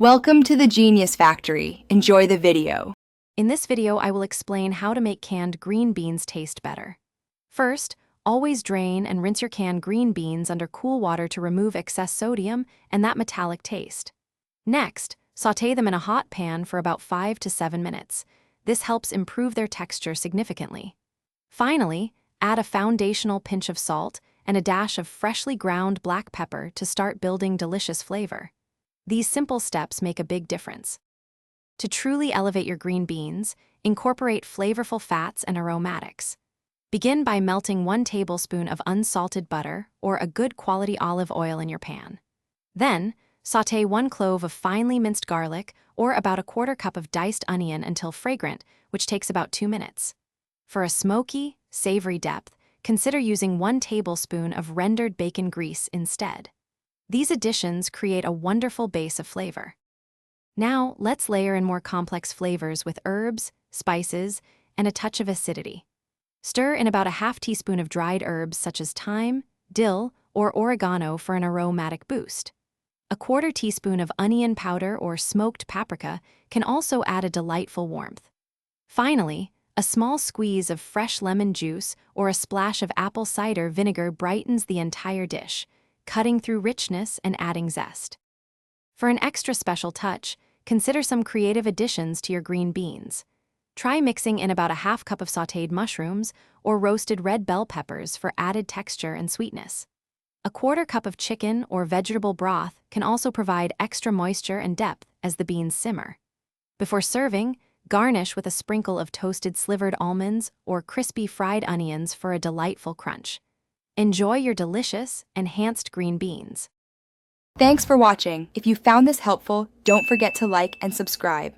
Welcome to the Genius Factory. Enjoy the video. In this video, I will explain how to make canned green beans taste better. First, always drain and rinse your canned green beans under cool water to remove excess sodium and that metallic taste. Next, sauté them in a hot pan for about 5 to 7 minutes. This helps improve their texture significantly. Finally, add a foundational pinch of salt and a dash of freshly ground black pepper to start building delicious flavor. These simple steps make a big difference. To truly elevate your green beans, incorporate flavorful fats and aromatics. Begin by melting 1 tablespoon of unsalted butter or a good quality olive oil in your pan. Then, sauté 1 clove of finely minced garlic or about a 1/4 cup of diced onion until fragrant, which takes about 2 minutes. For a smoky, savory depth, consider using 1 tablespoon of rendered bacon grease instead. These additions create a wonderful base of flavor. Now, let's layer in more complex flavors with herbs, spices, and a touch of acidity. Stir in about a 1/2 teaspoon of dried herbs such as thyme, dill, or oregano for an aromatic boost. A 1/4 teaspoon of onion powder or smoked paprika can also add a delightful warmth. Finally, a small squeeze of fresh lemon juice or a splash of apple cider vinegar brightens the entire dish, cutting through richness and adding zest. For an extra special touch, consider some creative additions to your green beans. Try mixing in about a 1/2 cup of sautéed mushrooms or roasted red bell peppers for added texture and sweetness. A 1/4 cup of chicken or vegetable broth can also provide extra moisture and depth as the beans simmer. Before serving, garnish with a sprinkle of toasted slivered almonds or crispy fried onions for a delightful crunch. Enjoy your delicious, enhanced green beans. Thanks for watching. If you found this helpful, don't forget to like and subscribe.